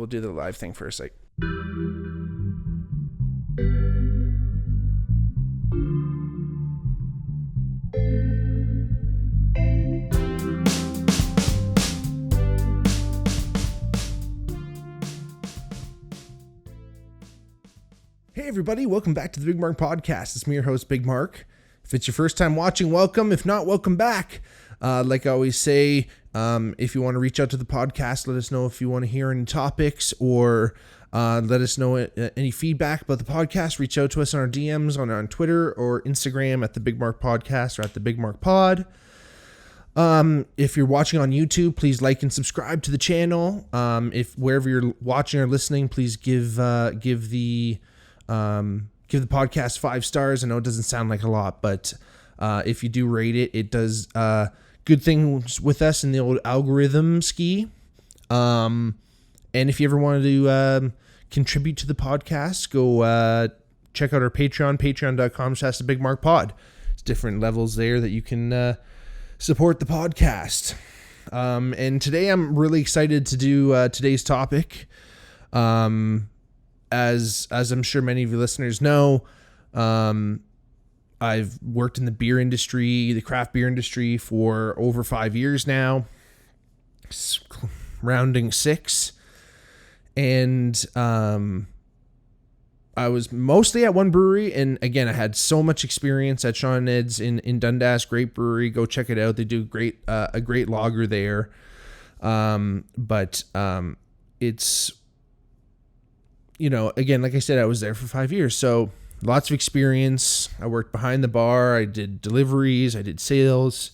we'll do the live thing first. Like, hey everybody, welcome back to the Bigmark podcast. It's me, your host, Bigmark. If it's your first time watching, welcome. If not, welcome back. Like I always say, if you want to reach out to the podcast, let us know if you want to hear any topics or let us know any feedback about the podcast. Reach out to us on our DMs on Twitter or Instagram at the Bigmark Podcast or at the Bigmark Pod. If you're watching on YouTube, please like and subscribe to the channel. If wherever you're watching or listening, please give the podcast 5 stars. I know it doesn't sound like a lot, but if you do rate it, it does good things with us in the old algorithm ski. And if you ever wanted to contribute to the podcast, go check out our Patreon, patreon.com/thebigmarkpod. It's different levels there that you can support the podcast. And today I'm really excited to do today's topic. As I'm sure many of you listeners know, I've worked in the beer industry, the craft beer industry, for over 5 years now, rounding 6. And I was mostly at one brewery. And again, I had so much experience at Sean and Ed's in Dundas. Great brewery. Go check it out. They do a great lager there. But it's, again, like I said, I was there for 5 years. So lots of experience. I worked behind the bar. I did deliveries. I did sales.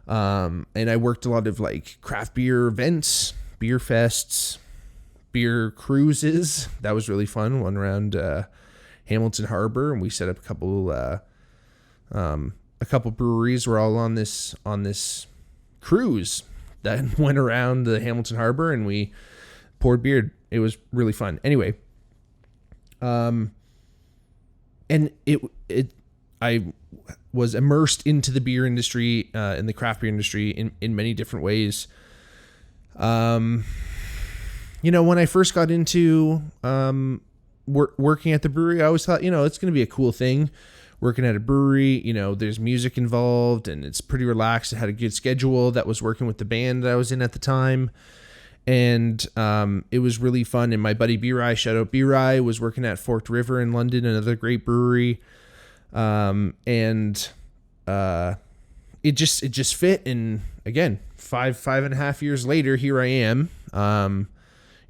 And I worked a lot of like craft beer events, beer fests, beer cruises. That was really fun. One around Hamilton Harbor, and we set up a couple breweries. We're all on this cruise that went around the Hamilton Harbor, and we poured beer. It was really fun. Anyway, and I was immersed into the beer industry, in the craft beer industry in many different ways. When I first got into working at the brewery, I always thought, it's going to be a cool thing working at a brewery. There's music involved and it's pretty relaxed. I had a good schedule that was working with the band that I was in at the time. And it was really fun. And my buddy B-Rye, shout out B-Rye, was working at Forked River in London, another great brewery. It just fit. And again, five and a half years later, here I am. I'm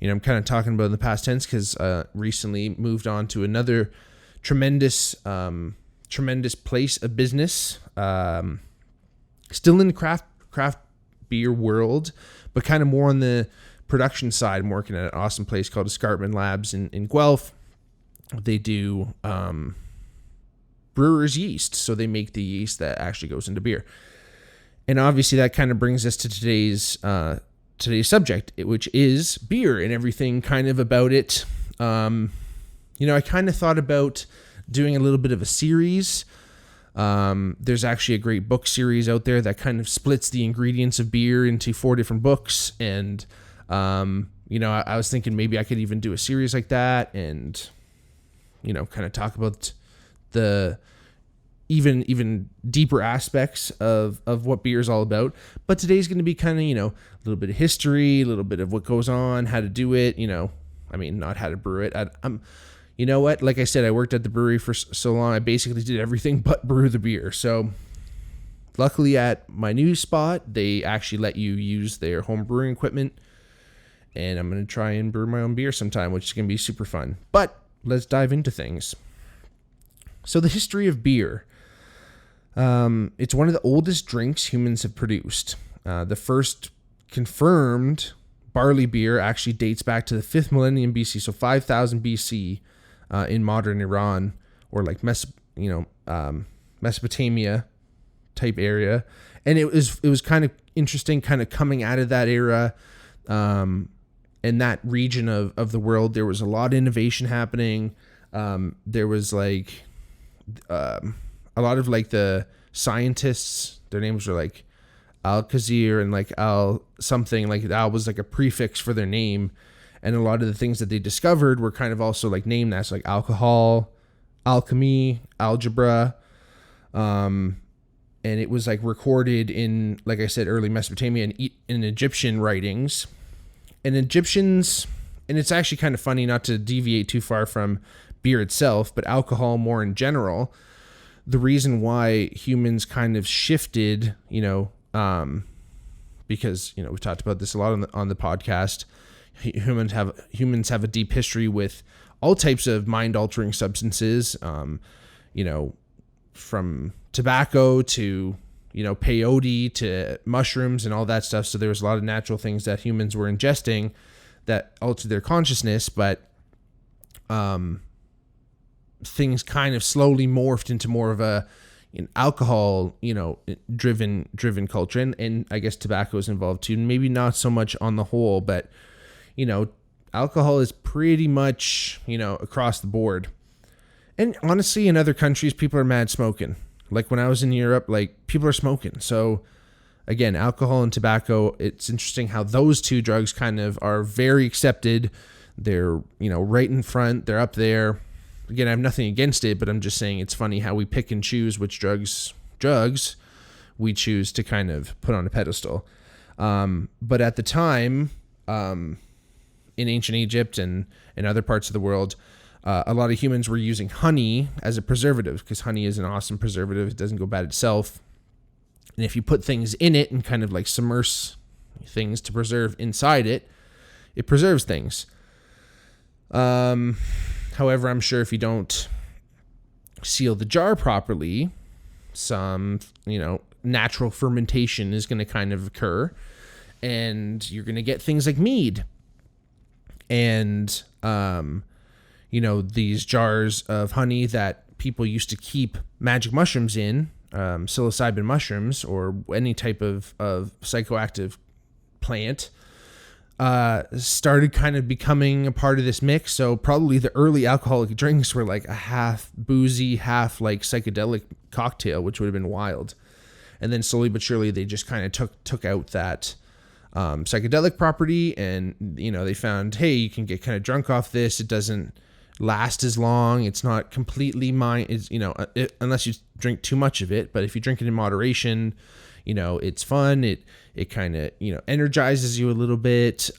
kind of talking about in the past tense because recently moved on to another tremendous place of business. Still in the craft beer world, but kind of more on the production side. I'm working at an awesome place called Escarpment Labs in Guelph. They do brewer's yeast, so they make the yeast that actually goes into beer. And obviously that kind of brings us to today's subject, which is beer and everything kind of about it. I kind of thought about doing a little bit of a series. There's actually a great book series out there that kind of splits the ingredients of beer into 4 different books. And, I was thinking maybe I could even do a series like that and, kind of talk about the even deeper aspects of what beer is all about. But today's going to be kind of, a little bit of history, a little bit of what goes on, how to do it, not how to brew it. You know what? Like I said, I worked at the brewery for so long, I basically did everything but brew the beer. So luckily at my new spot, they actually let you use their home brewing equipment. And I'm going to try and brew my own beer sometime, which is going to be super fun. But let's dive into things. So the history of beer. It's one of the oldest drinks humans have produced. The first confirmed barley beer actually dates back to the 5th millennium BC, so 5000 BC, in modern Iran, or like Mesopotamia type area. And it was kind of interesting, kind of coming out of that era, in that region of the world. There was a lot of innovation happening. There was like a lot of like the scientists, their names were like Al-Khazir and like Al something, like Al was like a prefix for their name. And a lot of the things that they discovered were kind of also like named as like alcohol, alchemy, algebra. And it was like recorded in, like I said, early Mesopotamia and in Egyptian writings. And Egyptians, and it's actually kind of funny, not to deviate too far from beer itself, but alcohol more in general. The reason why humans kind of shifted, because, we've talked about this a lot on the podcast. Humans have a deep history with all types of mind-altering substances, from tobacco to, peyote to mushrooms and all that stuff. So there was a lot of natural things that humans were ingesting that altered their consciousness, but things kind of slowly morphed into more of a alcohol, driven culture. And I guess tobacco is involved too. Maybe not so much on the whole, but alcohol is pretty much, across the board. And honestly, in other countries, people are mad smoking. Like when I was in Europe, like people are smoking. So again, alcohol and tobacco, it's interesting how those two drugs kind of are very accepted. They're, right in front. They're up there. Again, I have nothing against it, but I'm just saying it's funny how we pick and choose which drugs we choose to kind of put on a pedestal. But at the time, in ancient Egypt and in other parts of the world, a lot of humans were using honey as a preservative, because honey is an awesome preservative. It doesn't go bad itself. And if you put things in it and kind of like submerge things to preserve inside it, it preserves things. However, I'm sure if you don't seal the jar properly, some, natural fermentation is going to kind of occur, and you're going to get things like mead. And, these jars of honey that people used to keep magic mushrooms in, psilocybin mushrooms or any type of psychoactive plant, started kind of becoming a part of this mix. So probably the early alcoholic drinks were like a half boozy, half like psychedelic cocktail, which would have been wild. And then slowly but surely they just kind of took out that psychedelic property, and they found, hey, you can get kind of drunk off this. It doesn't last as long. It's not completely unless you drink too much of it. But if you drink it in moderation, it's fun. It kind of, energizes you a little bit,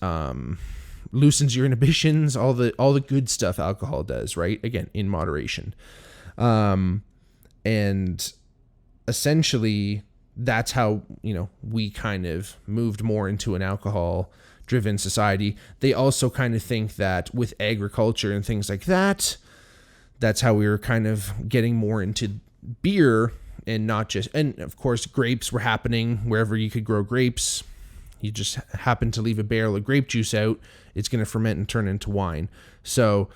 loosens your inhibitions, all the good stuff alcohol does, right? Again, in moderation. And essentially that's how, we kind of moved more into an alcohol driven society. They also kind of think that with agriculture and things like that, that's how we were kind of getting more into beer. And not just, and of course, grapes were happening wherever you could grow grapes. You just happen to leave a barrel of grape juice out, it's going to ferment and turn into wine. So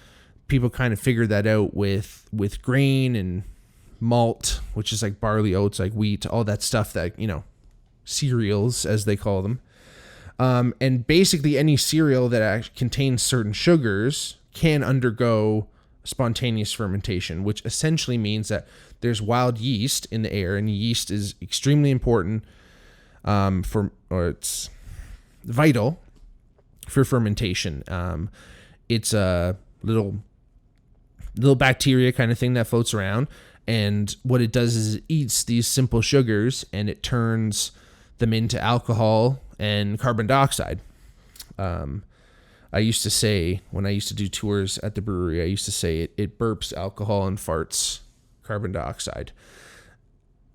people kind of figured that out with grain and malt, which is like barley, oats, like wheat, all that stuff that, cereals, as they call them. And basically any cereal that contains certain sugars can undergo spontaneous fermentation, which essentially means that there's wild yeast in the air, and yeast is extremely important it's vital for fermentation. It's a little bacteria kind of thing that floats around, and what it does is it eats these simple sugars and it turns them into alcohol and carbon dioxide. I used to say, when I used to do tours at the brewery, I used to say it burps alcohol and farts carbon dioxide.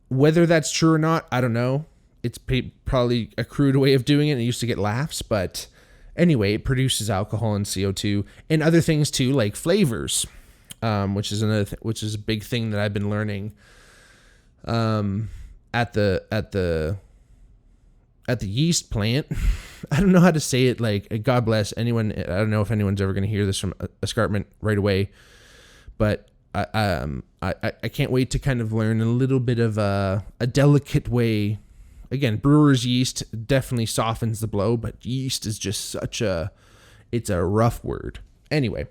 Whether that's true or not, I don't know. It's probably a crude way of doing it. It used to get laughs, but anyway, it produces alcohol and CO2 and other things too, like flavors, which is a big thing that I've been learning at the yeast plant. I don't know how to say it. Like, God bless anyone. I don't know if anyone's ever going to hear this from Escarpment right away, but I can't wait to kind of learn a little bit of a delicate way. Again, brewer's yeast definitely softens the blow, but yeast is just it's a rough word. Anyway,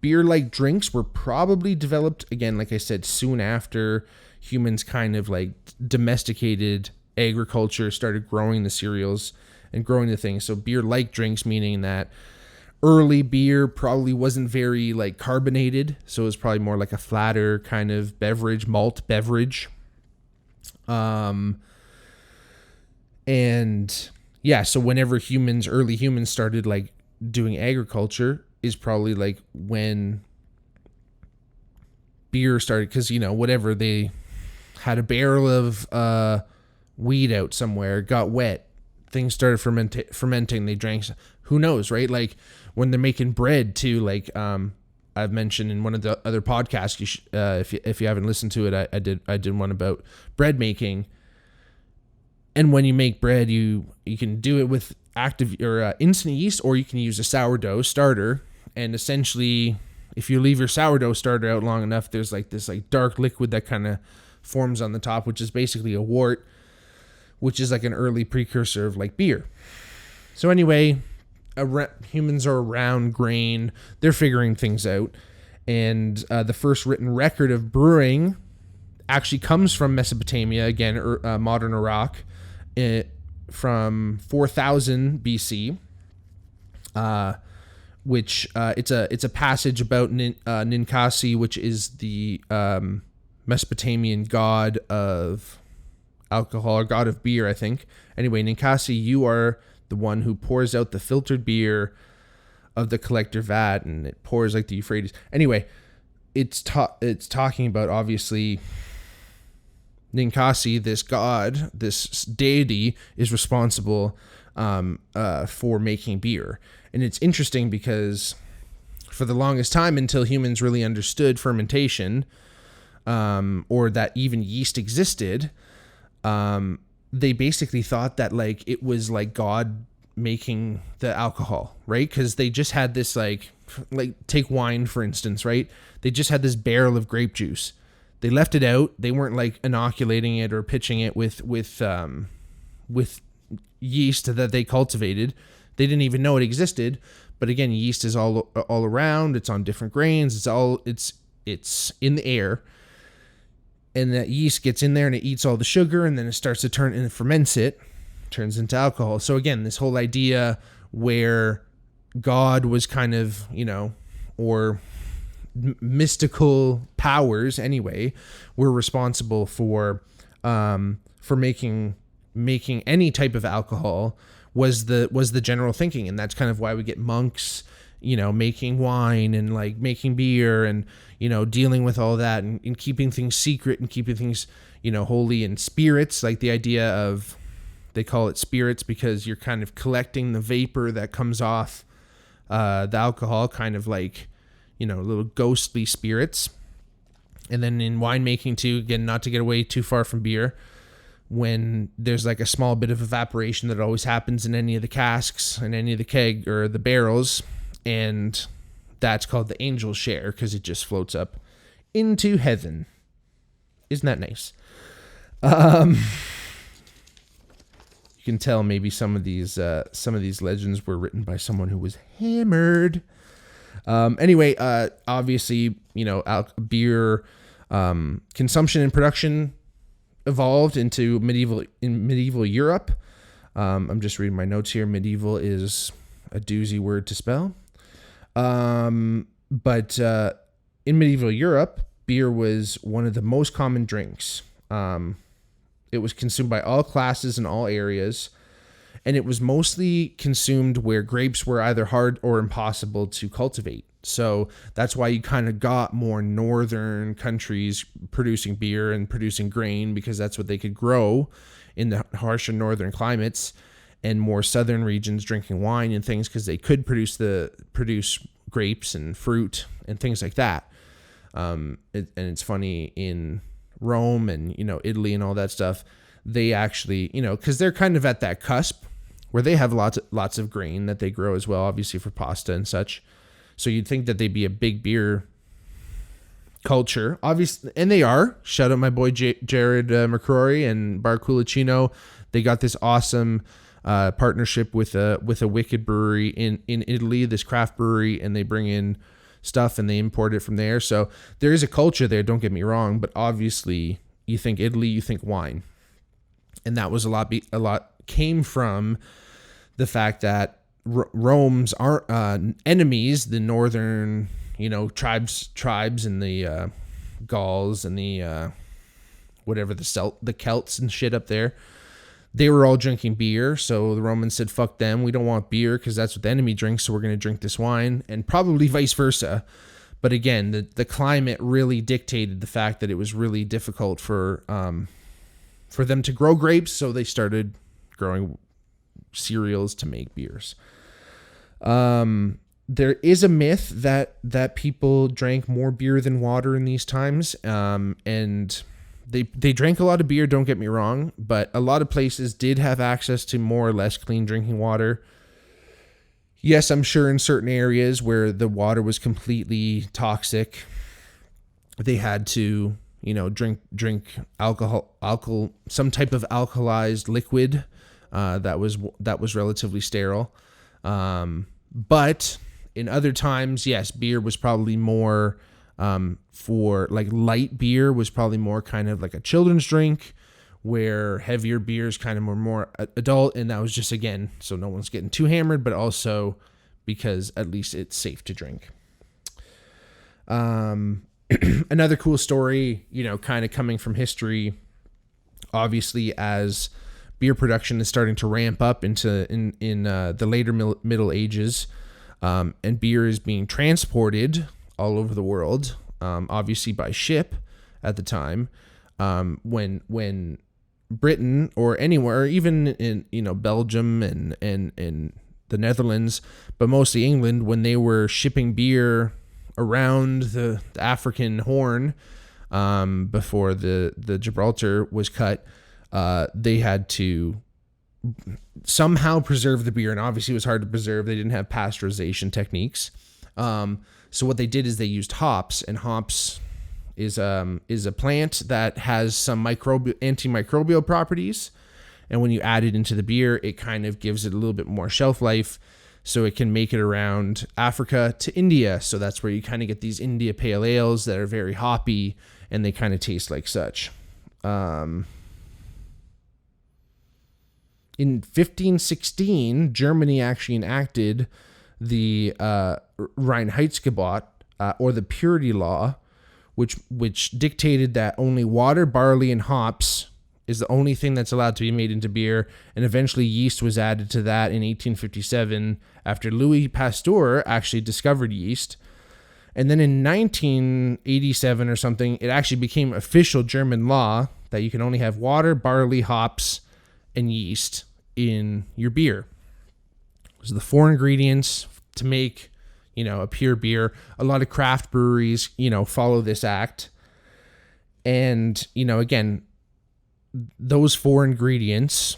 beer-like drinks were probably developed, again, like I said, soon after humans kind of like domesticated agriculture, started growing the cereals and growing the thing. So beer-like drinks, meaning that early beer probably wasn't very like carbonated, so it was probably more like a flatter kind of beverage, malt beverage. And yeah, so whenever early humans started like doing agriculture is probably like when beer started, because whatever, they had a barrel of weed out somewhere, got wet, things started fermenting, they drank, who knows, right? Like when they're making bread too, like I've mentioned in one of the other podcasts, if you haven't listened to it, I did one about bread making. And when you make bread, you can do it with active or instant yeast, or you can use a sourdough starter. And essentially, if you leave your sourdough starter out long enough, there's like this like dark liquid that kind of forms on the top, which is basically a wort, which is like an early precursor of like beer. So anyway, humans are around grain. They're figuring things out. And the first written record of brewing actually comes from Mesopotamia, again, modern Iraq, from 4000 BC, which it's a passage about Ninkasi, which is the Mesopotamian god of alcohol, or god of beer, I think. Anyway, Ninkasi, you are the one who pours out the filtered beer of the collector vat, and it pours like the Euphrates. Anyway, it's talking about, obviously, Ninkasi, this god, this deity, is responsible for making beer. And it's interesting because for the longest time, until humans really understood fermentation, or that even yeast existed, they basically thought that like it was like God making the alcohol, right? Because they just had this like take wine, for instance, right? They just had this barrel of grape juice. They left it out. They weren't like inoculating it or pitching it with yeast that they cultivated. They didn't even know it existed. But again, yeast is all around. It's on different grains. It's in the air. And that yeast gets in there and it eats all the sugar, and then it starts to turn and it ferments it, turns into alcohol. So again, this whole idea where God was kind of, or mystical powers anyway, were responsible for making any type of alcohol was the general thinking. And that's kind of why we get monks, making wine and like making beer and, dealing with all that and keeping things secret and keeping things, holy. And spirits, like the idea of, they call it spirits because you're kind of collecting the vapor that comes off the alcohol, kind of like, little ghostly spirits. And then in winemaking too, again, not to get away too far from beer, when there's like a small bit of evaporation that always happens in any of the casks and any of the keg or the barrels, and that's called the angel share because it just floats up into heaven. Isn't that nice? You can tell maybe some of these legends were written by someone who was hammered. Anyway, obviously, beer consumption and production evolved into medieval Europe. I'm just reading my notes here. Medieval is a doozy word to spell. But in medieval Europe, beer was one of the most common drinks. It was consumed by all classes in all areas, and it was mostly consumed where grapes were either hard or impossible to cultivate. So that's why you kind of got more northern countries producing beer and producing grain, because that's what they could grow in the harsher northern climates, and more southern regions drinking wine and things because they could produce grapes and fruit and things like that. And it's funny, in Rome and Italy and all that stuff, they actually because they're kind of at that cusp where they have lots of grain that they grow as well, obviously for pasta and such. So you'd think that they'd be a big beer culture, obviously, and they are. Shout out my boy Jared McCrory and Bar Culicino. They got this awesome partnership with a wicked brewery in Italy, this craft brewery, and they bring in stuff and they import it from there. So there is a culture there, don't get me wrong, but obviously you think Italy, you think wine. And that was a lot came from the fact that Rome's enemies, the northern, tribes and the Gauls and the whatever, the Celts and shit up there, they were all drinking beer. So the Romans said, fuck them. We don't want beer because that's what the enemy drinks. So we're going to drink this wine, and probably vice versa. But again, the climate really dictated the fact that it was really difficult for them to grow grapes. So they started growing cereals to make beers. There is a myth that people drank more beer than water in these times. And they drank a lot of beer, don't get me wrong, but a lot of places did have access to more or less clean drinking water. Yes, I'm sure in certain areas where the water was completely toxic, they had to, drink alcohol, some type of alkalized liquid that was relatively sterile. But in other times, yes, beer was probably more, for like light beer was probably more kind of like a children's drink, where heavier beers kind of were more adult. And that was just, again, so no one's getting too hammered, but also because at least it's safe to drink. Another cool story, kind of coming from history, obviously, as beer production is starting to ramp up in the later Middle Ages, and beer is being transported all over the world, obviously by ship at the time. When Britain or anywhere, even in Belgium and the Netherlands, but mostly England, when they were shipping beer around the African Horn, before the Gibraltar was cut, they had to somehow preserve the beer, and obviously it was hard to preserve. They didn't have pasteurization techniques. So what they did is they used hops, and hops is a plant that has some antimicrobial properties, and when you add it into the beer, it kind of gives it a little bit more shelf life, so it can make it around Africa to India. So that's where you kind of get these India pale ales that are very hoppy, and they kind of taste like such. In 1516, Germany actually enacted the Reinheitsgebot, or the purity law, which dictated that only water, barley, and hops is the only thing that's allowed to be made into beer. And eventually yeast was added to that in 1857 after Louis Pasteur actually discovered yeast. And then in 1987 or something, it actually became official German law that you can only have water, barley, hops, and yeast in your beer. So the 4 ingredients to make, a pure beer. A lot of craft breweries, follow this act. And, again, those 4 ingredients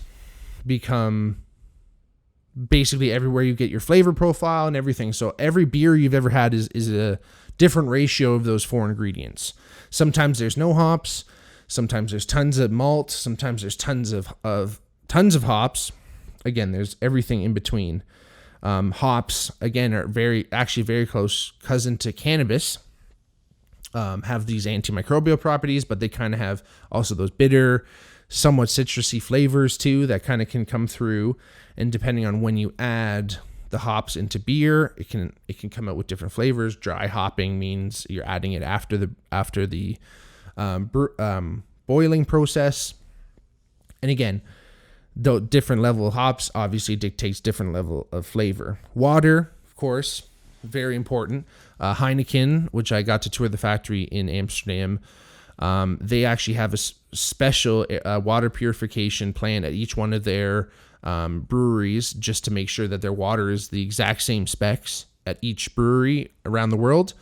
become basically everywhere you get your flavor profile and everything. So every beer you've ever had is a different ratio of those 4 ingredients. Sometimes there's no hops. Sometimes there's tons of malt. Sometimes there's tons of hops. Again, there's everything in between. Hops, again, are very close cousin to cannabis. Have these antimicrobial properties, but they kind of have also those bitter, somewhat citrusy flavors too that kind of can come through. And depending on when you add the hops into beer, it can come out with different flavors. Dry hopping means you're adding it after the boiling process. And again, the different level of hops obviously dictates different level of flavor. Water, of course, very important. Heineken, which I got to tour the factory in Amsterdam, they actually have a special water purification plant at each one of their breweries, just to make sure that their water is the exact same specs at each brewery around the world.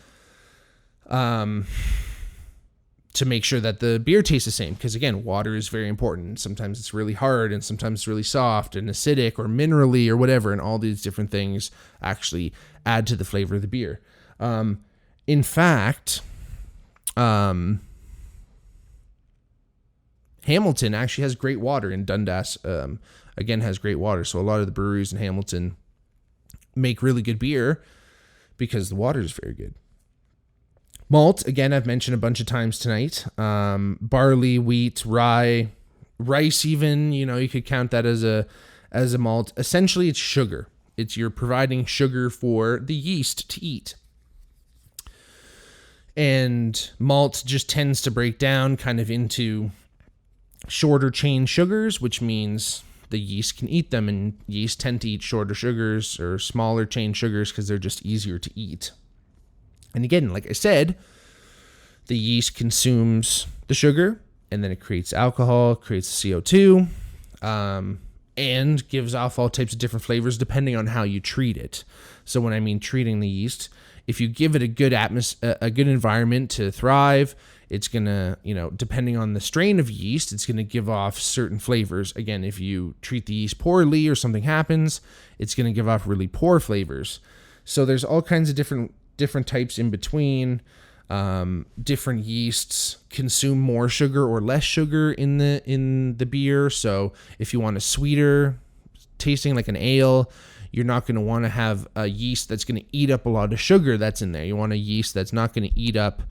To make sure that the beer tastes the same. Because again, water is very important. Sometimes it's really hard, and sometimes it's really soft and acidic or minerally or whatever. And all these different things actually add to the flavor of the beer. In fact, Hamilton actually has great water, and Dundas, again, has great water. So a lot of the breweries in Hamilton make really good beer because the water is very good. Malt, again, I've mentioned a bunch of times tonight. Barley, wheat, rye, rice even, you could count that as as a malt. Essentially, it's sugar. You're providing sugar for the yeast to eat. And malt just tends to break down kind of into shorter chain sugars, which means the yeast can eat them, and yeast tend to eat shorter sugars or smaller chain sugars because they're just easier to eat. And again, like I said, the yeast consumes the sugar, and then it creates alcohol, creates CO2, and gives off all types of different flavors depending on how you treat it. So when I mean treating the yeast, if you give it a good a good environment to thrive, it's going to, depending on the strain of yeast, it's going to give off certain flavors. Again, if you treat the yeast poorly or something happens, it's going to give off really poor flavors. So there's all kinds of different types in between. Different yeasts consume more sugar or less sugar in the beer. So if you want a sweeter tasting, like an ale, you're not going to want to have a yeast that's going to eat up a lot of sugar that's in there. You want a yeast that's not going to eat up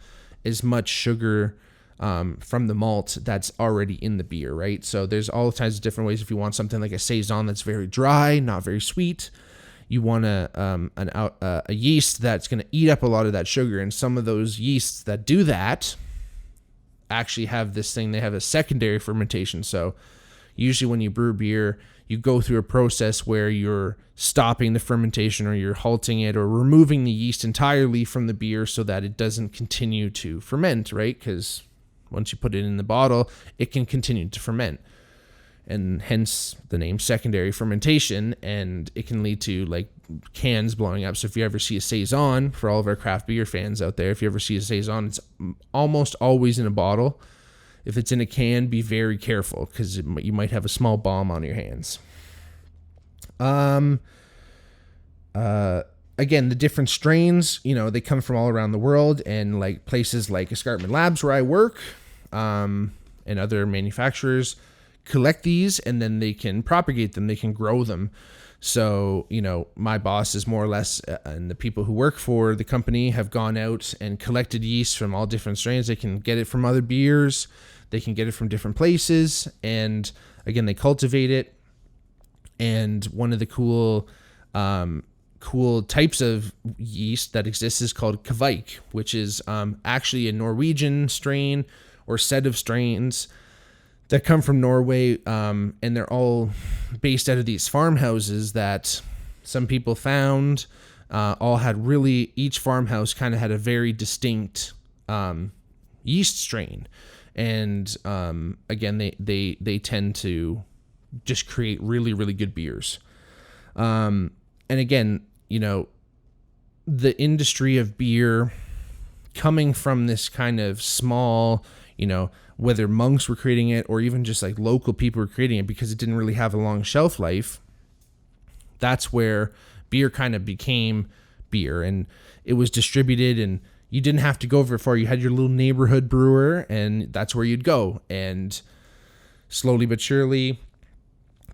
as much sugar from the malt that's already in the beer, right? So there's all kinds of different ways. If you want something like a saison that's very dry, not very sweet, you want a yeast that's going to eat up a lot of that sugar. And some of those yeasts that do that actually have this thing. They have a secondary fermentation. So usually when you brew beer, you go through a process where you're stopping the fermentation, or you're halting it, or removing the yeast entirely from the beer so that it doesn't continue to ferment, right? Because once you put it in the bottle, it can continue to ferment. And hence the name secondary fermentation, and it can lead to like cans blowing up. So if you ever see a saison, for all of our craft beer fans out there, if you ever see a saison, it's almost always in a bottle. If it's in a can, be very careful, because you might have a small bomb on your hands. Again, the different strains, they come from all around the world, and like places like Escarpment Labs where I work, and other manufacturers collect these, and then they can propagate them, they can grow them. So, my boss is more or less, and the people who work for the company have gone out and collected yeast from all different strains. They can get it from other beers, they can get it from different places, and again, they cultivate it. And one of the cool types of yeast that exists is called Kvike, which is actually a Norwegian strain or set of strains that come from Norway, and they're all based out of these farmhouses that some people found. Each farmhouse kind of had a very distinct yeast strain, and again, they tend to just create really, really good beers. And again, the industry of beer coming from this kind of small, whether monks were creating it or even just like local people were creating it because it didn't really have a long shelf life, that's where beer kind of became beer, and it was distributed, and you didn't have to go very far. You had your little neighborhood brewer, and that's where you'd go. And slowly but surely,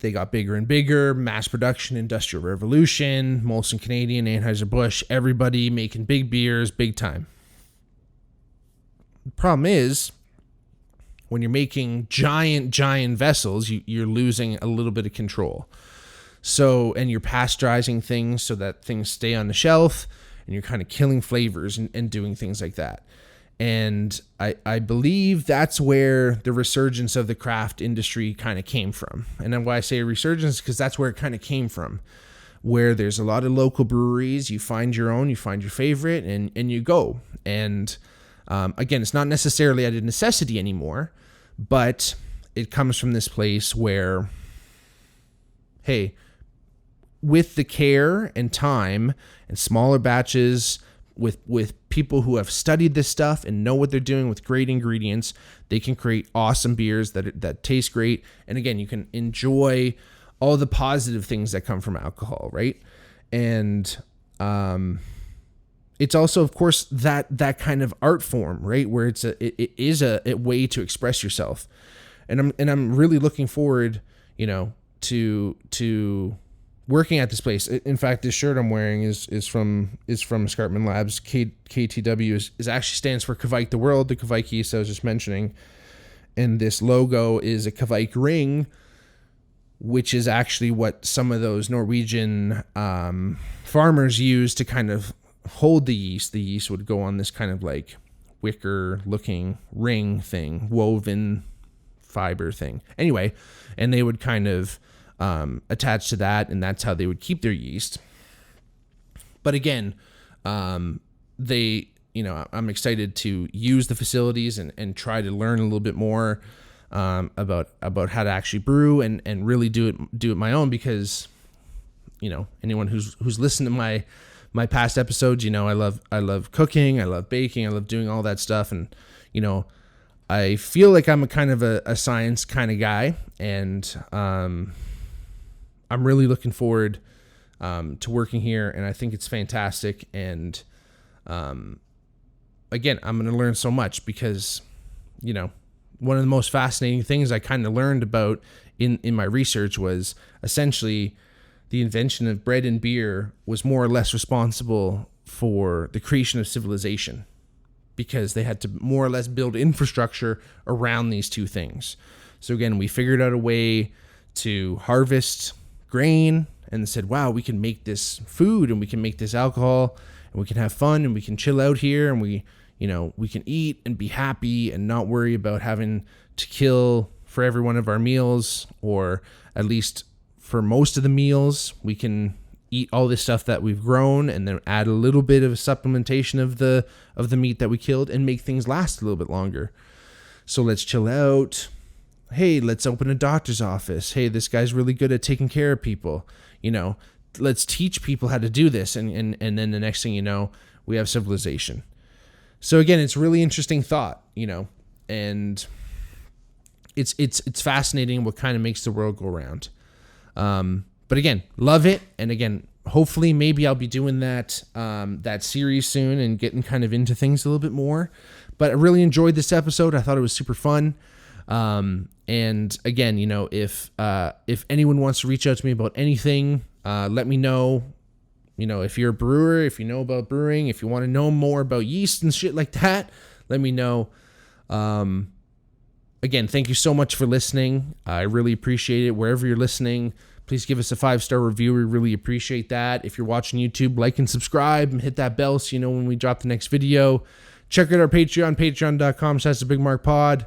they got bigger and bigger. Mass production, industrial revolution, Molson Canadian, Anheuser-Busch, everybody making big beers, big time. The problem is, when you're making giant vessels, you're losing a little bit of control. So, and you're pasteurizing things so that things stay on the shelf, and you're kind of killing flavors and doing things like that. And I believe that's where the resurgence of the craft industry kind of came from. And then why I say a resurgence, because that's where it kind of came from, where there's a lot of local breweries. You find your own, you find your favorite, and you go. And again, it's not necessarily out of necessity anymore, but it comes from this place where, hey, with the care and time and smaller batches, with people who have studied this stuff and know what they're doing with great ingredients, they can create awesome beers that taste great. And again, you can enjoy all the positive things that come from alcohol, right? And it's also, of course, that kind of art form, right, where it is a way to express yourself. And I'm really looking forward, to working at this place. In fact, this shirt I'm wearing is from Escarpment Labs. KTW is actually stands for Kvike the World, the Kvike yeast I was just mentioning. And this logo is a Kvike ring which is actually what some of those Norwegian farmers use to kind of hold the yeast. The yeast would go on this kind of like wicker looking ring thing, woven fiber thing. Anyway, and they would kind of attach to that, and that's how they would keep their yeast. But again, I'm excited to use the facilities and try to learn a little bit more about how to actually brew and really do it my own, because anyone who's listened to my past episodes, I love cooking, I love baking, I love doing all that stuff, and I feel like I'm a kind of a science kind of guy, and I'm really looking forward to working here, and I think it's fantastic. And again, I'm going to learn so much, because one of the most fascinating things I kind of learned about in my research was essentially the invention of bread and beer was more or less responsible for the creation of civilization, because they had to more or less build infrastructure around these two things. So again, we figured out a way to harvest grain and said, wow, we can make this food and we can make this alcohol and we can have fun and we can chill out here, and we can eat and be happy and not worry about having to kill for every one of our meals, or at least for most of the meals. We can eat all this stuff that we've grown and then add a little bit of supplementation of the meat that we killed and make things last a little bit longer. So let's chill out. Hey, let's open a doctor's office. Hey, this guy's really good at taking care of people. Let's teach people how to do this. And then the next thing you know, we have civilization. So again, it's really interesting thought, and it's fascinating what kind of makes the world go around. But again, love it. And again, hopefully maybe I'll be doing that series soon and getting kind of into things a little bit more. But I really enjoyed this episode. I thought it was super fun. And again, if anyone wants to reach out to me about anything, let me know. If you're a brewer, if you know about brewing, if you want to know more about yeast and shit like that, let me know. Again, thank you so much for listening. I really appreciate it. Wherever you're listening, please give us a 5-star review. We really appreciate that. If you're watching YouTube, like and subscribe and hit that bell so you know when we drop the next video. Check out our Patreon, patreon.com/thebigmarkpod,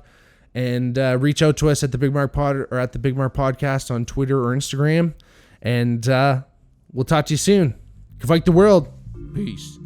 and reach out to us at the Bigmark Pod or at the Bigmark Podcast on Twitter or Instagram. And we'll talk to you soon. Fight the world. Peace.